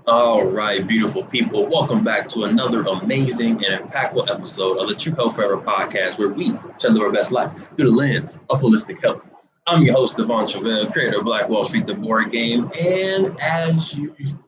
All right, beautiful people. Welcome back to another amazing and impactful episode of the Truvel Forever podcast, where we try to live our best life through the lens of holistic health. I'm your host, Truvel, creator of Black Wall Street, the board game. And as usual,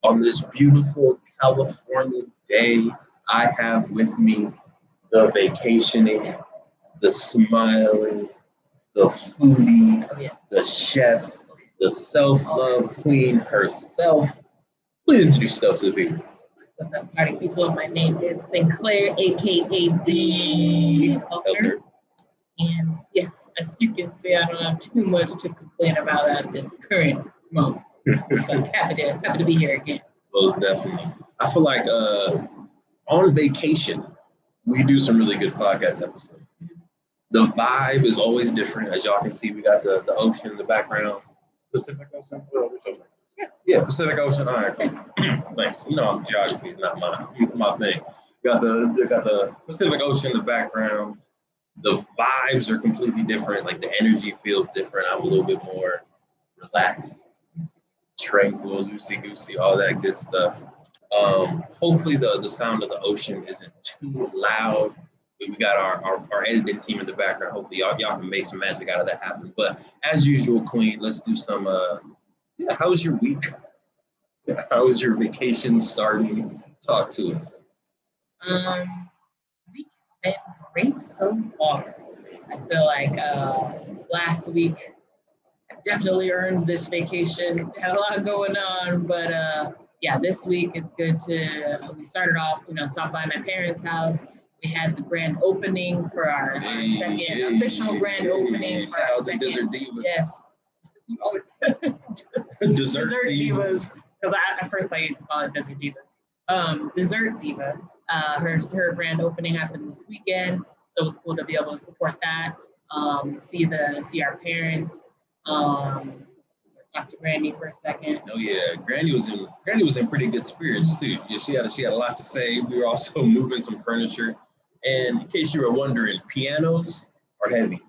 on this beautiful California day, I have with me the vacationing, the smiling, the foodie, the chef, the self love queen herself. Please introduce yourself to the people. What's up, party people? My name is Sinclair, aka Theee. And yes, as you can see, I don't have too much to complain about at this current moment. So happy to be here again. Most definitely. I feel like on vacation, we do some really good podcast episodes. The vibe is always different. As y'all can see, we got the ocean in the background. Pacific Ocean? Which ocean? Yes. Yeah, Pacific Ocean. All right. Thanks. You know, geography is not my thing. Got the Pacific Ocean in the background. The vibes are completely different. Like the energy feels different. I'm a little bit more relaxed, tranquil, loosey goosey, all that good stuff. Hopefully the sound of the ocean isn't too loud. We got our editing team in the background. Hopefully y'all can make some magic out of that happen. But as usual, Queen, let's do some how was your week? How was your vacation starting? Talk to us. Week's been great so far. I feel like last week I definitely earned this vacation. Had a lot going on, but yeah, this week it's good to. We started off, stopped by my parents' house. We had the grand opening for our second official grand opening. For our second, Dessert Divas. Yes. You always Dessert Divas. Because at first I used to call it Dessert Divas. Dessert Diva. Her grand opening happened this weekend, so it was cool to be able to support that. See our parents. Talk to Granny for a second. Oh yeah, Granny was in pretty good spirits too. Yeah, she had a lot to say. We were also moving some furniture, and in case you were wondering, pianos are heavy.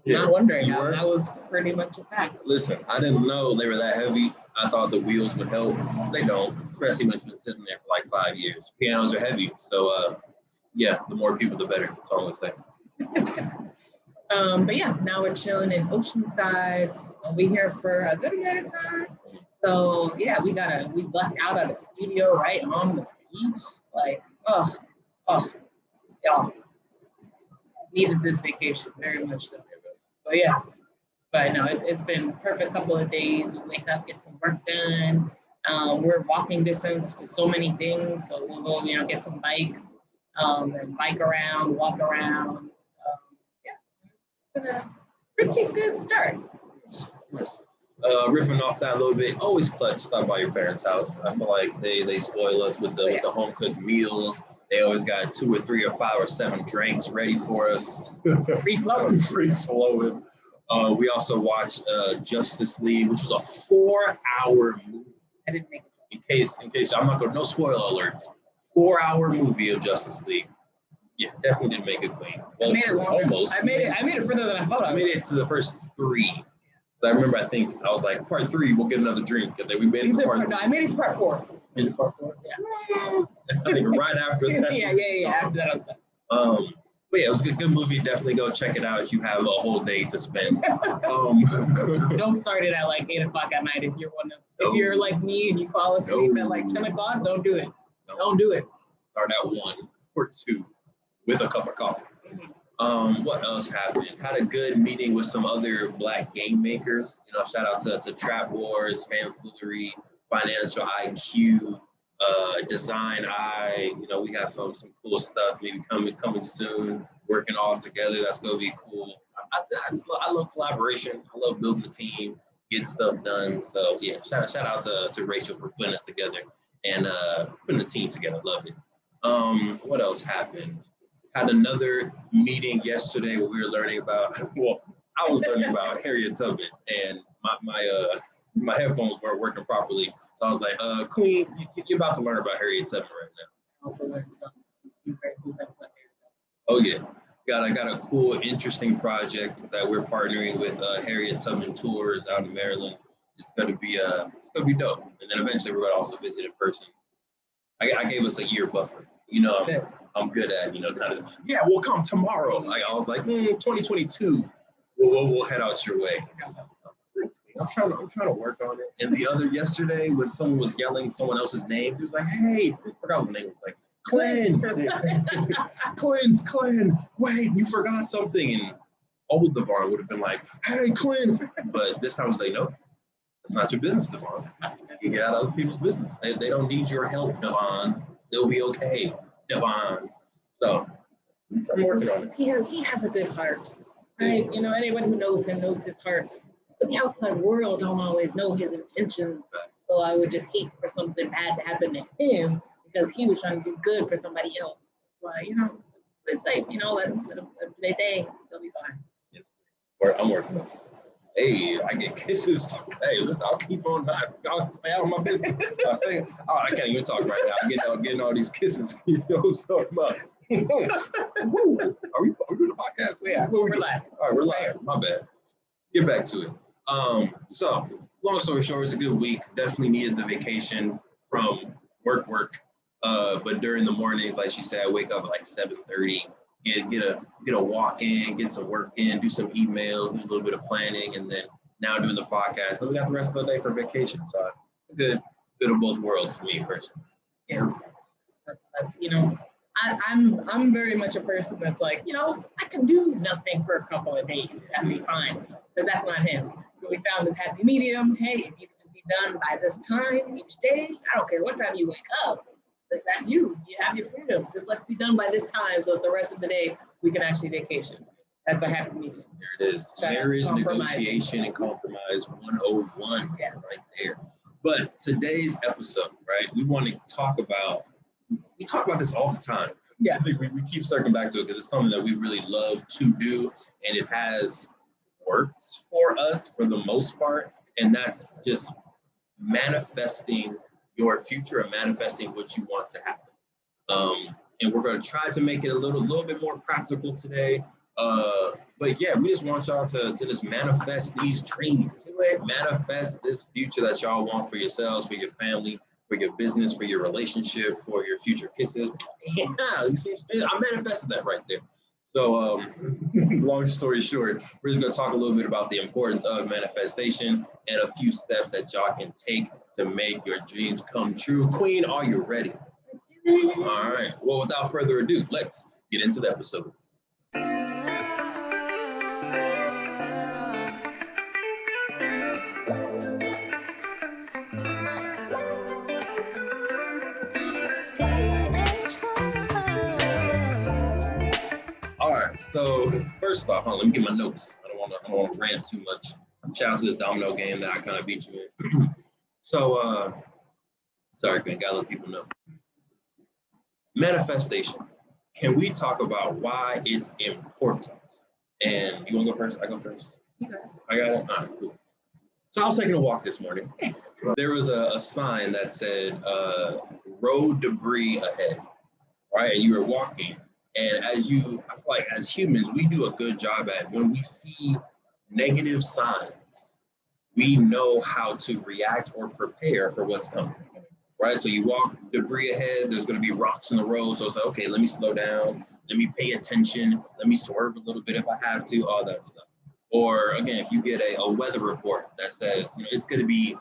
Not wondering. That was pretty much a fact. Listen, I didn't know they were that heavy. I thought the wheels would help. They don't, especially when it's been sitting there for like 5 years. Pianos are heavy, so yeah, the more people, the better. That's all I'm saying. But yeah, now we're chilling in Oceanside. We'll be here for a good amount of time. So yeah, we lucked out at a studio right on the beach. Like, y'all. Needed this vacation very much so. But yeah, but no, it's been a perfect couple of days. We wake up, get some work done. We're walking distance to so many things, so we'll go, get some bikes, and bike around, walk around. Yeah, it's been a pretty good start. Riffing off that a little bit, always clutch stop by your parents' house. I feel like they spoil us with the home cooked meals. They always got 2 or 3 or 5 or 7 drinks ready for us. Free flowing. Free flowing. We also watched Justice League, which was a 4-hour movie. I didn't make it. In case I'm not going, no spoiler alerts. 4-hour movie of Justice League. Yeah, definitely didn't make it clean. Well, I made it longer. Almost. I made it further than I thought I made it to the first 3. So I remember, I was like, part 3, we'll get another drink. And then we made it to part 3. No, I made it to part 4. Made it to part 4? Yeah. I think right after that. yeah. After that, I was done. But yeah, it was a good movie. Definitely go check it out if you have a whole day to spend. Don't start it at like 8 o'clock at night if you're like me and you fall asleep at like 10 o'clock. Don't do it. Don't do it. Start at 1 or 2 with a cup of coffee. What else happened? Had a good meeting with some other Black game makers. Shout out to Trap Wars, Fanfoolery, Financial IQ, Design Eye. We got some cool stuff maybe coming soon. Working all together. That's gonna be cool. I love collaboration. I love building a team, getting stuff done. So yeah, shout out to Rachel for putting us together and putting the team together. Love it. What else happened? Had another meeting yesterday where we were learning about, I was learning about Harriet Tubman, and my headphones weren't working properly. So I was like, Queen, you're about to learn about Harriet Tubman right now. I also learned some very cool things about Harriet Tubman. Oh yeah. Got a cool, interesting project that we're partnering with Harriet Tubman Tours out in Maryland. It's gonna be dope. And then eventually we're gonna also visit in person. I gave us a year buffer. I'm good at kind of we'll come tomorrow. Like I was like 2022, we'll head out your way. I'm trying to work on it. And the other yesterday, when someone was yelling someone else's name, he was like, "Hey," I forgot what the name was, like Clint, Clint. Wait, you forgot something. And old Devon would have been like, "Hey, Clint," but this time I was like, "Nope, it's not your business, Devon. You get out of other people's business. They don't need your help, Devon. They'll be okay, Devon." So I'm working on it. He has a good heart, right? Anyone who knows him knows his heart. But the outside world don't always know his intentions. So I would just hate for something bad to happen to him because he was trying to do good for somebody else. Well, it's safe, let them do their thing. They'll be fine. Yes. I'm working on it. Hey, I get kisses. Hey, listen, I'll keep on. I'll stay out of my business. I can't even talk right now. I'm getting all these kisses. You know what I'm talking about? Are we doing the podcast? Yeah, we're live. All right, we're live. My bad. Get back to it. So long story short, it's a good week. Definitely needed the vacation from work. But during the mornings, like she said, I wake up at like 7:30, get a walk in, get some work in, do some emails, do a little bit of planning, and then now doing the podcast. Then we got the rest of the day for vacation. So it's a good of both worlds for me personally. Yes, that's I'm very much a person that's like, I can do nothing for a couple of days. That'd be fine. But that's not him. So we found this happy medium. Hey, if you can just be done by this time each day, I don't care what time you wake up. That's you. You have your freedom. Just let's be done by this time so that the rest of the day we can actually vacation. That's a happy medium. There it is. Marriage, negotiation, and compromise 101 right there. But today's episode, right, we want to talk about this all the time. Yeah. I think we keep circling back to it because it's something that we really love to do, and it has worked for us for the most part, and that's just manifesting your future and manifesting what you want to happen. And we're going to try to make it a little bit more practical today. But yeah, we just want y'all to just manifest these dreams, manifest this future that y'all want for yourselves, for your family, for your business, for your relationship, for your future kisses. Yeah, I manifested that right there. So long story short, we're just going to talk a little bit about the importance of manifestation and a few steps that y'all can take to make your dreams come true. Queen, are you ready? All right. Well, without further ado, let's get into the episode. So first off, let me get my notes. I don't want to rant too much. Shout out to this domino game that I kind of beat you in. So, sorry, Quinn, gotta let people know. Manifestation. Can we talk about why it's important? And you want to go first? I go first. Okay. I got it. All right, cool. So I was taking a walk this morning. There was a sign that said "road debris ahead," right? And you were walking. And I feel like as humans, we do a good job at when we see negative signs, we know how to react or prepare for what's coming, right? So you walk debris ahead, there's going to be rocks in the road. So it's like, okay, let me slow down. Let me pay attention. Let me swerve a little bit if I have to, all that stuff. Or again, if you get a weather report that says, it's going to be,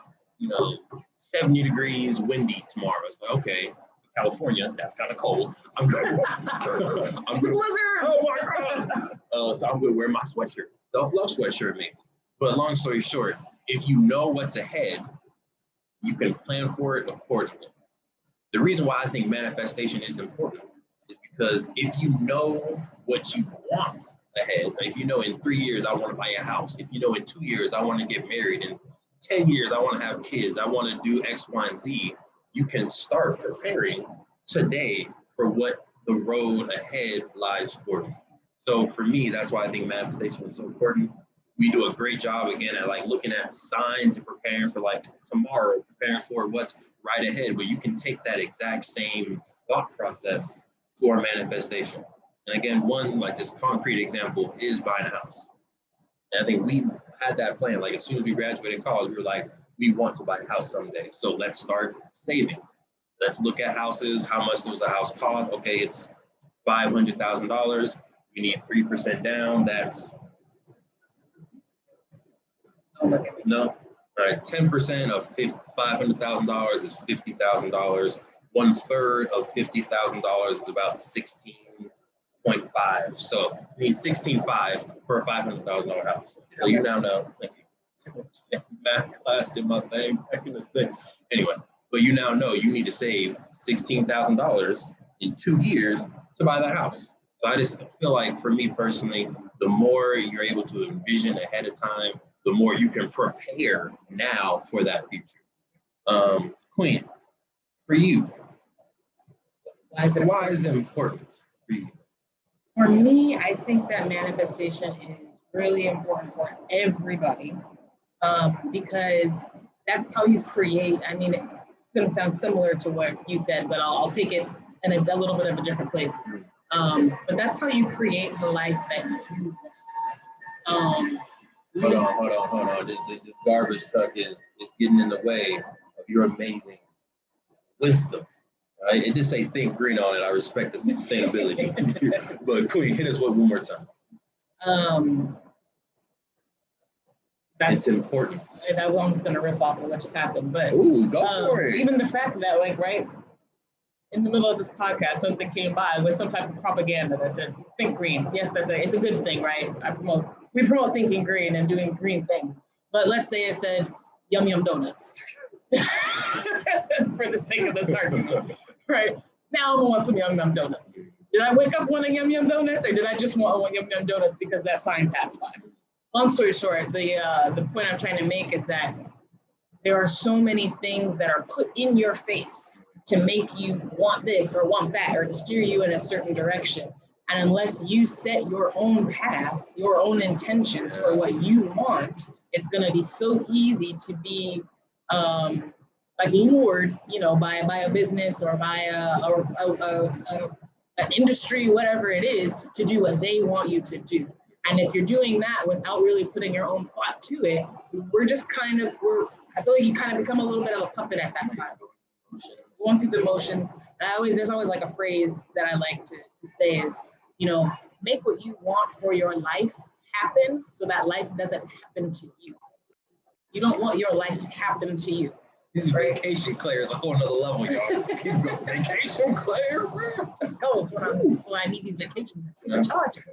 70 degrees windy tomorrow. It's like, okay. California, that's kind of cold. I'm good. Blizzard! Oh my God! So I'm going to wear my sweatshirt, self-love sweatshirt, maybe. But long story short, if you know what's ahead, you can plan for it accordingly. The reason why I think manifestation is important is because if you know what you want ahead, like if you know in 3 years I want to buy a house, if you know in 2 years I want to get married, in 10 years I want to have kids, I want to do X, Y, and Z, you can start preparing today for what the road ahead lies for you. So for me, that's why I think manifestation is so important. We do a great job again at like looking at signs and preparing for like tomorrow, preparing for what's right ahead, but you can take that exact same thought process to our manifestation. And again, one like this concrete example is buying a house. And I think we had that plan. Like as soon as we graduated college, we were like, we want to buy a house someday. So let's start saving. Let's look at houses. How much does a house cost? Okay, it's $500,000. You need 3% down. That's no. All right, 10% of $500,000 is $50,000. 1/3 of $50,000 is about 16.5. So you need 16.5 for a $500,000 house. So you now know. Thank you. Math class did my thing back in the day. Anyway, but you now know you need to save $16,000 in 2 years to buy that house. So I just feel like for me personally, the more you're able to envision ahead of time, the more you can prepare now for that future. Queen, for you, why is it important for you? For me, I think that manifestation is really important for everybody, because that's how you create. I mean, it's going to sound similar to what you said, but I'll take it in a little bit of a different place. But that's how you create the life that you want. Hold on. This garbage truck is getting in the way of your amazing wisdom. Right? It did say think green on it. I respect the sustainability. But Queen, hit us with one more time. It's important. That one's going to rip off of what just happened. But ooh, go for it. Even the fact that, like, right in the middle of this podcast, something came by with some type of propaganda that said, think green. Yes, it's a good thing, right? We promote thinking green and doing green things. But let's say it said yum yum donuts. For the sake of this argument. Right. Now I'm gonna want some yum yum donuts. Did I wake up wanting yum yum donuts, or did I just want yum yum donuts because that sign passed by? Long story short, the point I'm trying to make is that there are so many things that are put in your face to make you want this or want that, or to steer you in a certain direction. And unless you set your own path, your own intentions for what you want, it's going to be so easy to be like lured, by a business or by an industry, whatever it is, to do what they want you to do. And if you're doing that without really putting your own thought to it, I feel like you kind of become a little bit of a puppet at that time. Going through the motions. There's always like a phrase that I like to say is, make what you want for your life happen so that life doesn't happen to you. You don't want your life to happen to you. This vacation Claire is a whole nother level, y'all. Vacation Claire, let's go. That's when I need these vacations. It's super charged.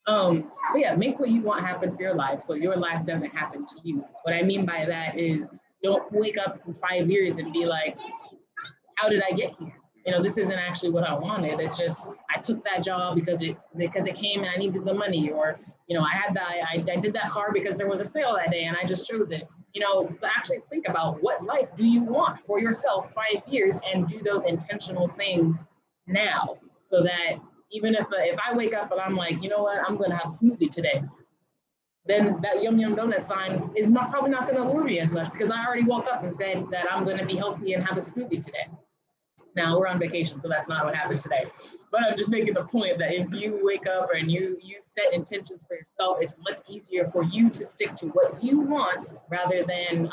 But yeah, make what you want happen for your life so your life doesn't happen to you. What I mean by that is, don't wake up in 5 years and be like, how did I get here? This isn't actually what I wanted. It's just, I took that job because it came and I needed the money, or, I did that car because there was a sale that day and I just chose it. But actually think about what life do you want for yourself 5 years, and do those intentional things now, so that even if I wake up and I'm like, you know what, I'm going to have a smoothie today, then that yum yum donut sign is probably not going to lure me as much, because I already woke up and said that I'm going to be healthy and have a smoothie today. Now we're on vacation, so that's not what happens today. But I'm just making the point that if you wake up and you set intentions for yourself, it's much easier for you to stick to what you want, rather than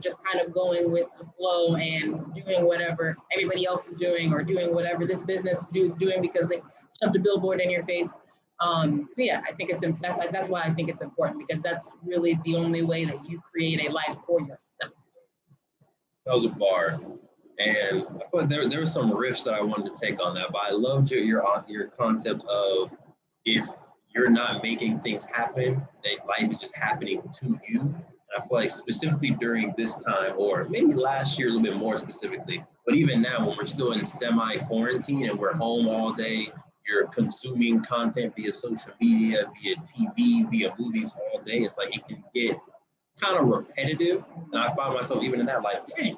just kind of going with the flow and doing whatever everybody else is doing, or doing whatever this business is doing because they shoved a billboard in your face. So yeah, I think that's why I think it's important, because that's really the only way that you create a life for yourself. That was a bar. And I feel like there were some riffs that I wanted to take on that, but I loved your concept of, if you're not making things happen, that life is just happening to you. And I feel like specifically during this time, or maybe last year a little bit more specifically, but even now when we're still in semi-quarantine and we're home all day, you're consuming content via social media, via TV, via movies all day. It's like it can get kind of repetitive. And I find myself even in that, like, dang,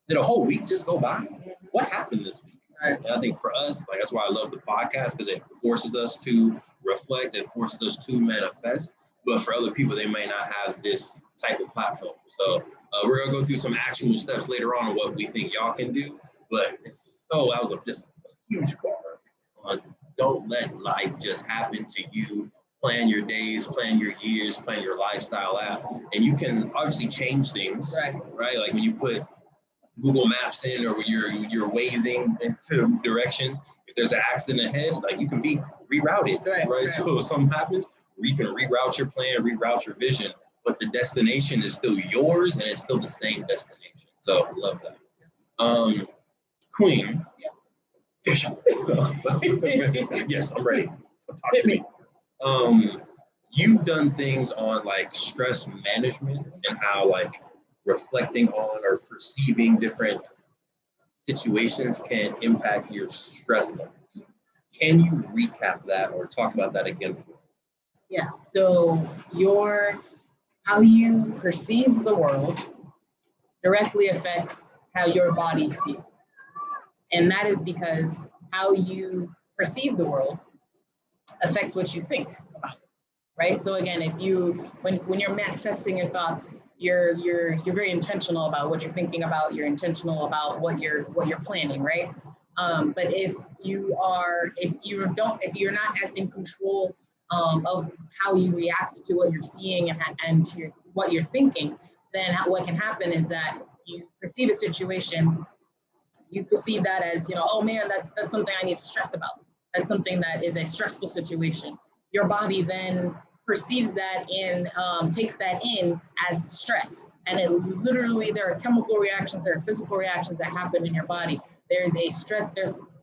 did a whole week just go by? What happened this week? Right. And I think for us, like, that's why I love the podcast, because it forces us to reflect and forces us to manifest. But for other people, they may not have this type of platform. So we're going to go through some actual steps later on what we think y'all can do. But that was just a huge bar on, don't let life just happen to you. plan your days, plan your years, plan your lifestyle out. And you can obviously change things, right? Like when you put Google Maps in, or when you're Wazing into directions, if there's an accident ahead, like you can be rerouted, right? So if something happens, you can reroute your plan, reroute your vision, but the destination is still yours and it's still the same destination. So I love that. Queen. Yes, I'm ready. So talk to me. You've done things on like stress management and how like reflecting on or perceiving different situations can impact your stress levels. Can you recap that or talk about that again? Yeah, so how you perceive the world directly affects how your body feels. And that is because how you perceive the world affects what you think about, right? So again, when you're manifesting your thoughts, you're very intentional about what you're thinking about. You're intentional about what you're planning, right? But if you're not as in control of how you react to what you're seeing and to what you're thinking, then what can happen is that you perceive a situation, you perceive that as, oh man, that's something I need to stress about. That's something that is a stressful situation. Your body then perceives that and takes that in as stress. And there are chemical reactions, there are physical reactions that happen in your body. There's a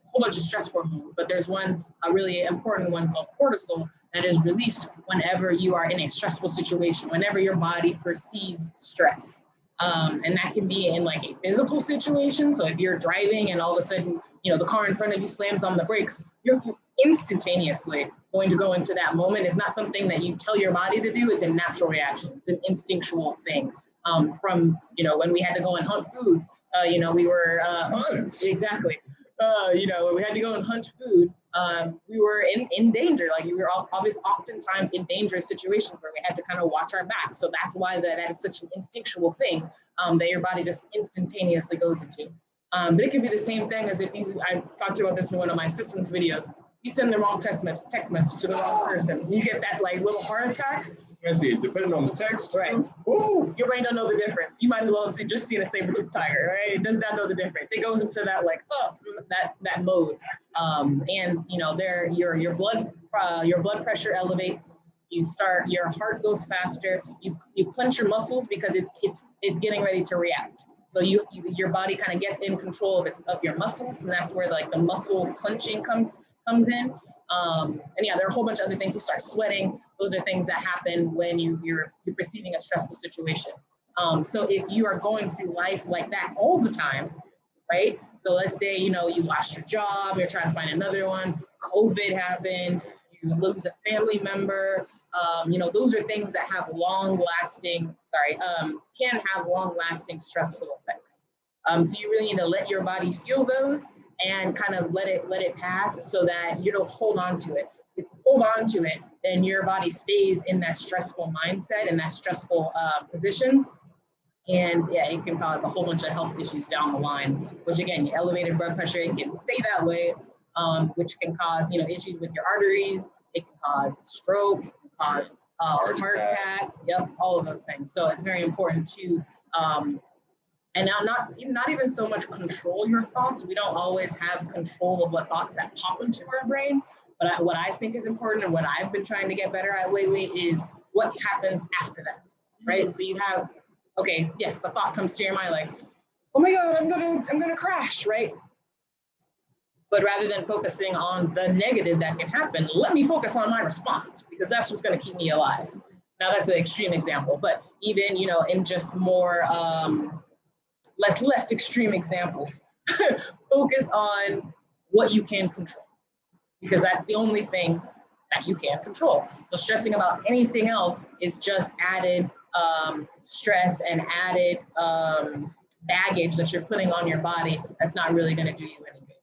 whole bunch of stress hormones, but there's a really important one called cortisol that is released whenever you are in a stressful situation, whenever your body perceives stress. And that can be in like a physical situation. So if you're driving and all of a sudden, the car in front of you slams on the brakes, you're instantaneously going to go into that moment. It's not something that you tell your body to do. It's a natural reaction. It's an instinctual thing. From, when we had to go and hunt food, we were, exactly. When we had to go and hunt food, we were in danger. Like we were oftentimes in dangerous situations where we had to kind of watch our back. So that's why that's such an instinctual thing that your body just instantaneously goes into. But it could be the same thing as I talked about this in one of my systems videos. You send the wrong text message to the wrong person. You get that like little heart attack. I see, depending on the text. Right. Ooh, your brain don't know the difference. You might as well have just seen a saber-toothed tiger, right? It does not know the difference. It goes into that like, that mode. And your blood pressure elevates. Your heart goes faster. You clench your muscles because it's getting ready to react. So your body kind of gets in control of your muscles, and that's where like the muscle clenching comes in. And yeah, there are a whole bunch of other things. You start sweating. Those are things that happen when you're perceiving a stressful situation. So if you are going through life like that all the time, right? So let's say, you lost your job, you're trying to find another one, COVID happened, you lose a family member, those are things that have can have long-lasting stressful effects. So you really need to let your body feel those and kind of let it pass so that you don't hold on to it. If you hold on to it, then your body stays in that stressful mindset and that stressful position. And yeah, it can cause a whole bunch of health issues down the line, which again, elevated blood pressure, it can stay that way, which can cause, issues with your arteries. It can cause stroke, it can cause heart attack, all of those things. So it's very important to, and now not even so much control your thoughts. We don't always have control of what thoughts that pop into our brain. But what I think is important and what I've been trying to get better at lately is what happens after that, right? So you have, okay, yes, the thought comes to your mind like, oh my God, I'm gonna crash, right? But rather than focusing on the negative that can happen, let me focus on my response because that's what's gonna keep me alive. Now that's an extreme example, but even, in just more, less extreme examples, focus on what you can control because that's the only thing that you can't control. So stressing about anything else is just added stress and added baggage that you're putting on your body that's not really going to do you any good.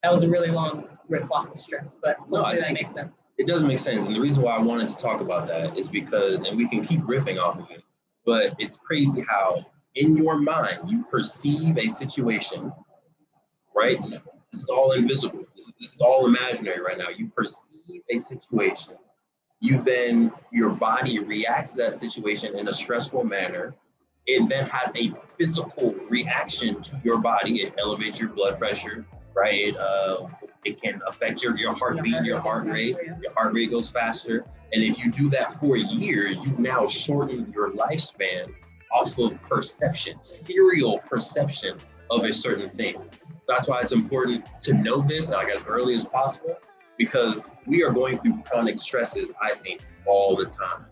That was a really long riff off of stress, but hopefully that makes sense. It does make sense. And the reason why I wanted to talk about that is because, and we can keep riffing off of it, but it's crazy how in your mind you perceive a situation, right? This is all invisible. This is all imaginary right now. You perceive a situation. your body reacts to that situation in a stressful manner. It then has a physical reaction to your body. It elevates your blood pressure, right? It can affect your heartbeat, your heart rate. Your heart rate goes faster. And if you do that for years, you now shorten your lifespan off of perception, serial perception of a certain thing. So that's why it's important to know this like as early as possible, because we are going through chronic stresses, I think, all the time.